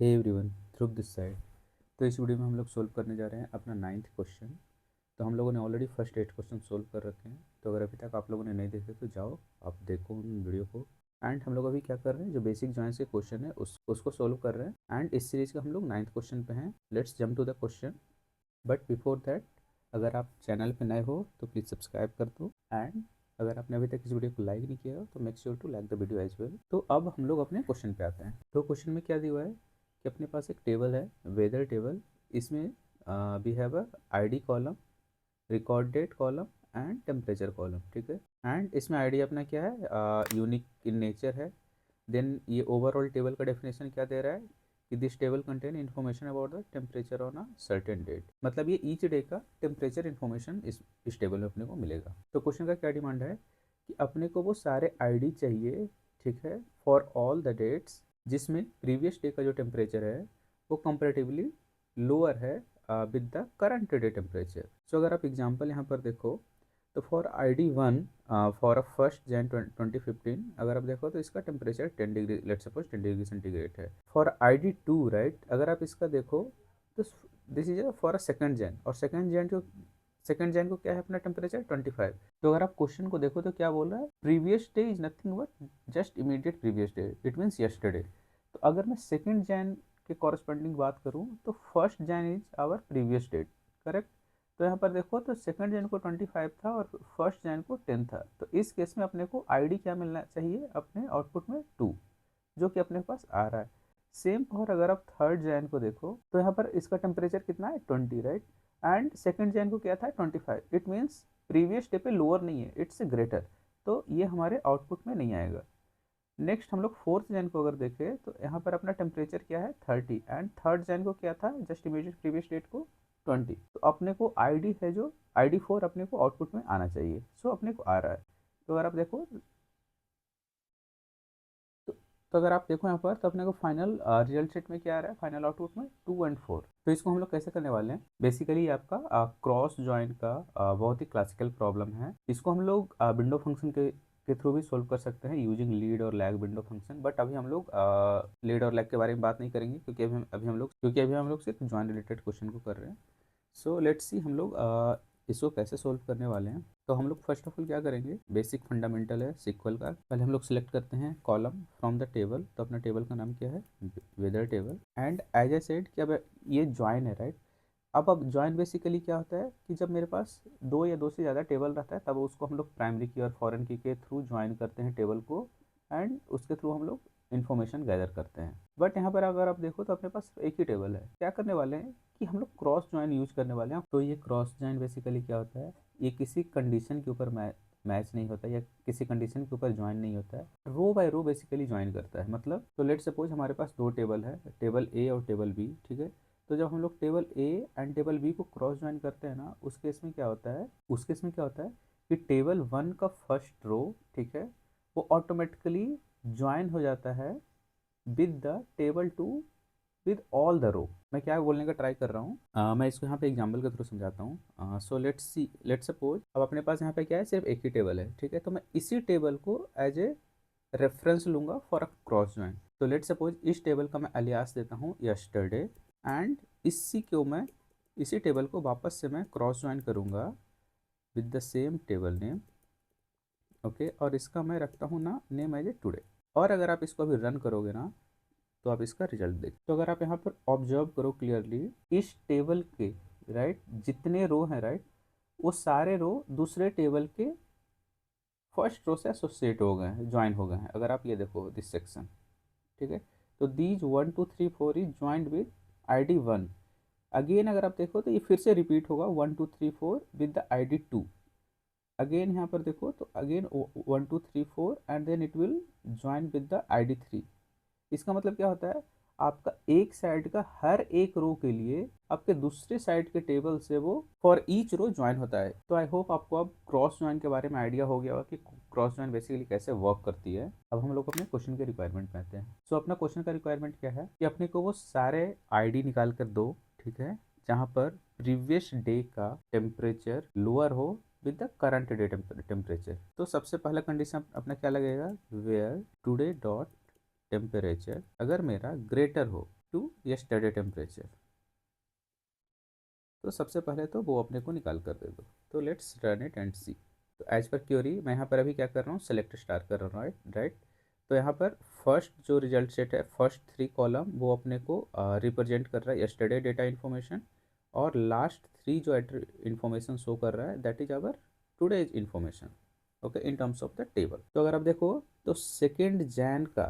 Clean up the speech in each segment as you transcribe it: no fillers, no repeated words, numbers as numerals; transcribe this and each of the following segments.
Hey everyone, Dhruv this side. तो इस video में हम लोग सोल्व करने जा रहे हैं अपना 9th क्वेश्चन। तो हम लोगों ने ऑलरेडी फर्स्ट 8 क्वेश्चन सोल्व कर रखे हैं। तो अगर अभी तक आप लोगों ने नहीं देखे तो जाओ आप देखो उन वीडियो को। एंड हम लोग अभी क्या कर रहे हैं, जो बेसिक जॉइंट्स के क्वेश्चन है उसको सोल्व कर रहे हैं। एंड इस सीरीज का हम लोग 9th क्वेश्चन पे हैं। Let's jump to the question. But before that, अगर आप चैनल पे नए हो तो प्लीज़ सब्सक्राइब कर दो। एंड अगर आपने अभी तक इस वीडियो को लाइक नहीं किया हो तो make sure to like the video as well. तो अब हम लोग अपने क्वेश्चन पे आते हैं। तो क्वेश्चन में क्या दिया हुआ है कि अपने पास एक टेबल है, वेदर टेबल। इसमें we have a ID column, record date column and temperature column. ठीक है। एंड इसमें आईडी अपना क्या है, यूनिक इन नेचर है। देन ये ओवरऑल टेबल का डेफिनेशन क्या दे रहा है कि this table contain information about the temperature on a certain date. मतलब ये ईच डे का टेम्परेचर इन्फॉर्मेशन इस टेबल में अपने को मिलेगा। तो क्वेश्चन का क्या डिमांड है कि अपने को वो सारे आईडी चाहिए, ठीक है, फॉर ऑल द डेट्स जिसमें प्रीवियस डे का जो टेम्परेचर है वो कंपेरेटिवली लोअर है with the current day temperature. So अगर आप एग्जांपल यहाँ पर देखो तो for I D one for a 1 Jan 2015 अगर आप देखो तो इसका temperature 10 degree, let suppose 10 degree centigrade है। For I D two right, अगर आप इसका देखो तो this is for a 2nd Jan, और सेकंड जैन को क्या है अपना टेम्परेचर 25। तो अगर आप क्वेश्चन को देखो तो क्या बोल रहा है, previous day is nothing but just immediate previous day, it means yesterday. तो अगर मैं 2nd Jan के कॉरस्पॉन्डिंग बात करूँ तो 1st Jan is our previous date, correct. तो यहाँ पर देखो तो 2nd Jan को 25 था और 1st Jan को 10 था। तो इस केस में अपने को आईडी क्या मिलना चाहिए अपने आउटपुट में 2, जो कि अपने पास आ रहा है। सेम फॉर अगर आप 3rd Jan को देखो तो यहाँ पर इसका टेम्परेचर कितना है 20, राइट। एंड 2nd Jan को क्या था 25। इट मीन्स प्रीवियस डे पे लोअर नहीं है, इट्स ग्रेटर। तो ये हमारे आउटपुट में नहीं आएगा। नेक्स्ट हम लोग 4th Jan को अगर देखें तो यहाँ पर अपना टेम्परेचर क्या है 30, एंड 3rd Jan को क्या था जस्ट इमीडिएट प्रीवियस डेट को 20। तो अपने को आईडी है जो आईडी 4 अपने को आउटपुट में आना चाहिए। सो अपने को आ रहा है। तो अगर आप देखो तो अगर आप देखो यहाँ पर तो अपने को फाइनल रिजल्ट शीट में क्या आ रहा है, फाइनल आउटपुट में 2 एंड 4। तो इसको हम लोग कैसे करने वाले हैं, बेसिकली आपका क्रॉस जॉइंट का बहुत ही क्लासिकल प्रॉब्लम है। इसको हम लोग विंडो फंक्शन के थ्रू भी सोल्व कर सकते हैं यूजिंग लीड और लैग विंडो फंक्शन। बट अभी हम लोग लीड और लैग के बारे में बात नहीं करेंगे क्योंकि अभी हम लोग सिर्फ जॉइंट रिलेटेड क्वेश्चन को कर रहे हैं। सो लेट्स सी हम लोग इसको कैसे सोल्व करने वाले हैं। तो हम लोग फर्स्ट ऑफ ऑल क्या करेंगे, बेसिक फंडामेंटल है सीक्वल का। पहले हम लोग सिलेक्ट करते हैं कॉलम फ्रॉम द टेबल। तो अपना टेबल का नाम क्या है, weather table. And as a said कि अब ये ज्वाइन है, राइट। अब ज्वाइन बेसिकली क्या होता है कि जब मेरे पास दो या दो से ज़्यादा टेबल रहता है तब उसको हम लोग प्राइमरी की और फॉरेन की के थ्रू ज्वाइन करते हैं टेबल को। एंड उसके थ्रू हम लोग इन्फॉर्मेशन गैदर करते हैं। बट यहाँ पर अगर आप देखो तो अपने पास एक ही टेबल है। क्या करने वाले हैं कि हम लोग क्रॉस ज्वाइन यूज करने वाले हैं। तो ये क्रॉस ज्वाइन बेसिकली क्या होता है, ये किसी कंडीशन के ऊपर मैच नहीं होता या किसी कंडीशन के ऊपर ज्वाइन नहीं होता है, रो बाय रो बेसिकली ज्वाइन करता है। मतलब तो लेट सपोज हमारे पास दो टेबल है, टेबल ए और टेबल बी, ठीक है। तो जब हम लोग table A and table B को क्रॉस ज्वाइन करते हैं ना, उस केस में क्या होता है कि टेबल वन का फर्स्ट रो, ठीक है, वो ऑटोमेटिकली ज्वाइन हो जाता है with the table two with all the row. मैं क्या बोलने का ट्राई कर रहा हूँ, मैं इसको यहाँ पे एग्जांपल के थ्रू समझाता हूँ। सो लेट्स सपोज अब अपने पास यहाँ पे क्या है, सिर्फ एक ही टेबल है, ठीक है। तो मैं इसी टेबल को एज ए रेफरेंस लूंगा फॉर अ क्रॉस ज्वाइन। तो लेट्स सपोज इस टेबल का मैं अलियास देता हूँ यस्टरडे। एंड इसी टेबल को वापस से मैं क्रॉस ज्वाइन करूँगा with the same table name, okay. और इसका मैं रखता हूँ ना नेम एज ए टुडे। और अगर आप इसको अभी रन करोगे ना तो आप इसका रिजल्ट देख। तो अगर आप यहाँ पर ऑब्जर्व करो क्लियरली, इस टेबल के राइट जितने रो हैं, राइट, वो सारे रो दूसरे टेबल के फर्स्ट रो से एसोसिएट हो गए हैं, ज्वाइन हो गए हैं। अगर आप ये देखो दिस सेक्शन, ठीक है। तो these 1 2 3 4 is joint with I D one. Again अगर आप देखो तो ये फिर से रिपीट होगा 1 2 3 4 with the I D two. Again यहाँ पर देखो तो again 1 2 3 4 and then it will join with the I D three. इसका मतलब क्या होता है, आपका एक साइड का हर एक रो के लिए आपके दूसरे साइड के टेबल से वो फॉर ईच रो ज्वाइन होता है। तो आई होप आपको अब क्रॉस ज्वाइन के बारे में आइडिया हो गया होगा कि क्रॉस ज्वाइन बेसिकली कैसे वर्क करती है। अब हम लोग अपने क्वेश्चन के रिक्वायरमेंट में आते हैं। सो अपना क्वेश्चन का रिक्वायरमेंट क्या है कि अपने को वो सारे आईडी निकाल कर दो, ठीक है, जहाँ पर प्रीवियस डे का टेम्परेचर लोअर हो with the current day temperature. तो सबसे पहला कंडीशन अपना क्या लगेगा, वेयर टुडे डॉट टेम्परेचर अगर मेरा ग्रेटर हो टू यस्टरडे टेम्परेचर। तो सबसे पहले तो वो अपने को निकाल कर दे दो। तो लेट्स रन इट एंड सी। तो एज पर क्यूरी मैं यहाँ पर अभी क्या कर रहा हूँ, सेलेक्ट स्टार कर रहा हूँ, राइट। तो यहाँ पर फर्स्ट जो रिजल्ट सेट है, फर्स्ट 3 कॉलम वो अपने को रिप्रेजेंट कर रहा है यस्टरडे डेटा इन्फॉर्मेशन, और लास्ट 3 जो इन्फॉर्मेशन शो कर रहा है that is our today's information, okay, in terms of the table. तो अगर आप देखो तो 2 जैन का,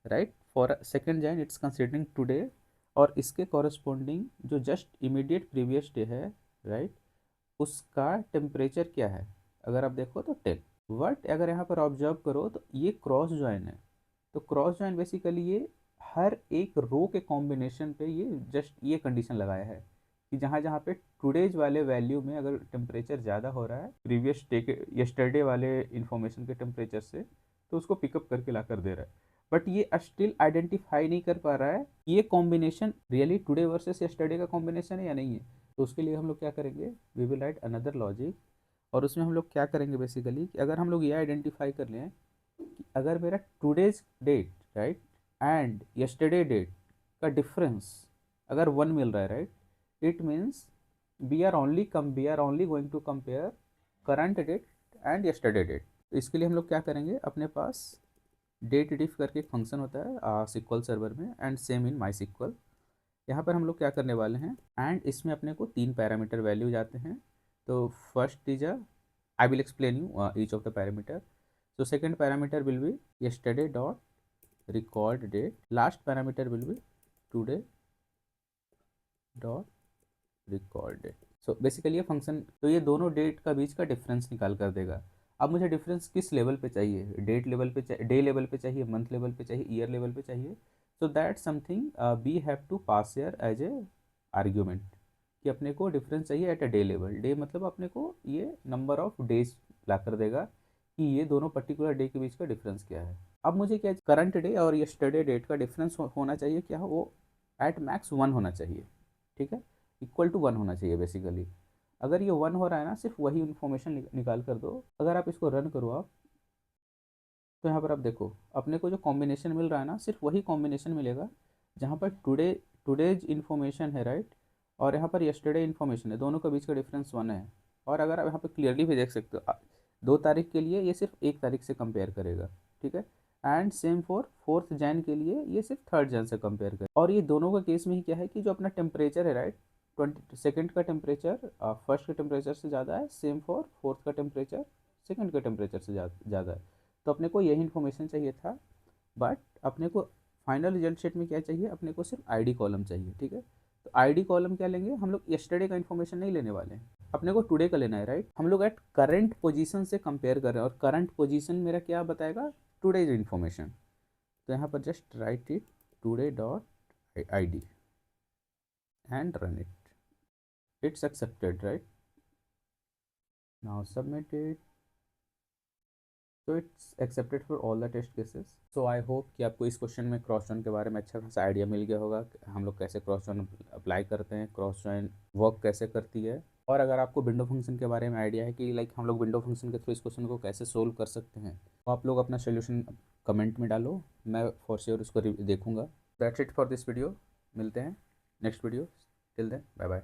right, for 2 Jan it's considering today, और इसके कॉरस्पॉन्डिंग जो जस्ट इमीडिएट प्रीवियस डे है, राइट, उसका टेम्परेचर क्या है, अगर आप देखो तो 10। बट अगर यहाँ पर ऑब्जर्व करो तो ये क्रॉस ज्वाइन है। तो क्रॉस ज्वाइन बेसिकली ये हर एक रो के कॉम्बिनेशन पे ये जस्ट ये कंडीशन लगाया है कि जहाँ जहाँ पे टुडेज वाले वैल्यू में अगर टेम्परेचर ज़्यादा हो रहा है प्रीवियस डे के यस्टरडे वाले इन्फॉर्मेशन के टेम्परेचर से, तो उसको पिकअप करके ला कर दे रहा है। बट ये स्टिल आइडेंटिफाई नहीं कर पा रहा है ये combination really today versus yesterday का कॉम्बिनेशन है या नहीं है। तो उसके लिए हम लोग क्या करेंगे, we will write another logic, और उसमें हम लोग क्या करेंगे बेसिकली कि अगर हम लोग ये आइडेंटिफाई कर लें कि अगर मेरा today's date, right, and yesterday date का डिफरेंस अगर 1 मिल रहा है, right, it means we are only going to compare current date and yesterday date. तो इसके लिए हम लोग क्या करेंगे, अपने पास डेट डिफ करके एक फंक्शन होता है सिक्वल सर्वर में, and same in MySQL. यहाँ पर हम लोग क्या करने वाले हैं, एंड इसमें अपने को 3 पैरामीटर वैल्यू जाते हैं। तो first is I will explain you each of the parameter. So second parameter will be yesterday dot record date. Last parameter will be today dot record date. So basically ये function तो ये दोनों date का बीच का difference निकाल कर देगा। अब मुझे डिफरेंस किस लेवल पे चाहिए, डेट लेवल पे चाहिए, डे लेवल पे चाहिए, मंथ लेवल पे चाहिए, ईयर लेवल पे चाहिए। So that something we have to pass here as a argument कि अपने को डिफरेंस चाहिए at a day level. Day मतलब अपने को ये नंबर ऑफ डेज ला कर देगा कि ये दोनों पर्टिकुलर डे के बीच का डिफरेंस क्या है। अब मुझे क्या, करंट डे और यस्टरडे डेट का डिफरेंस होना चाहिए क्या, वो एट मैक्स 1 होना चाहिए, ठीक है, इक्वल टू 1 होना चाहिए बेसिकली। अगर ये 1 हो रहा है ना, सिर्फ वही इन्फॉर्मेशन निकाल कर दो। अगर आप इसको रन करो आप, तो यहाँ पर आप देखो अपने को जो कॉम्बिनेशन मिल रहा है ना, सिर्फ वही कॉम्बिनेशन मिलेगा जहाँ पर टुडेज इन्फॉर्मेशन है, राइट, और यहाँ पर यस्टरडे इन्फॉर्मेशन है, दोनों के बीच का डिफरेंस 1 है। और अगर आप यहाँ पर क्लियरली भी देख सकते हो 2 तारीख के लिए ये सिर्फ 1 तारीख से कंपेयर करेगा, ठीक है, and same for 4th Jain के लिए ये सिर्फ 3rd जैन से कंपेयर करेगा। और ये दोनों का केस में ही क्या है कि जो अपना टेम्परेचर है, राइट, 22nd का टेम्परेचर फर्स्ट के टेम्परेचर से ज़्यादा है, सेम फॉर 4th का टेम्परेचर सेकंड के टेम्परेचर से ज़्यादा है। तो अपने को यही इन्फॉर्मेशन चाहिए था, बट अपने को फाइनल रिजल्ट शीट में क्या चाहिए, अपने को सिर्फ आईडी कॉलम चाहिए, ठीक है। तो आईडी कॉलम क्या लेंगे हम लोग, यस्टरडे का इन्फॉर्मेशन नहीं लेने वाले हैं, अपने को टुडे का लेना है, राइट। हम लोग एट करंट पोजीशन से कंपेयर कर रहे हैं, और करंट पोजीशन मेरा क्या बताएगा, टुडेज इन्फॉर्मेशन। तो यहाँ पर just write it today dot I D and run it, it's accepted, right, now submit it. तो it's accepted for all the test cases. So I hope कि आपको इस क्वेश्चन में क्रॉस जॉइन के बारे में अच्छा खासा आइडिया मिल गया होगा कि हम लोग कैसे क्रॉस जॉइन अप्लाई करते हैं, क्रॉस जॉइन वर्क कैसे करती है। और अगर आपको विंडो फंक्शन के बारे में आइडिया है कि लाइक हम लोग विंडो फंक्शन के थ्रू इस क्वेश्चन को कैसे सोल्व कर सकते हैं, तो आप लोग अपना सोल्यूशन कमेंट में डालो, मैं फॉर श्योर उसको देखूंगा। That's it for this video, मिलते हैं next video, till then bye bye.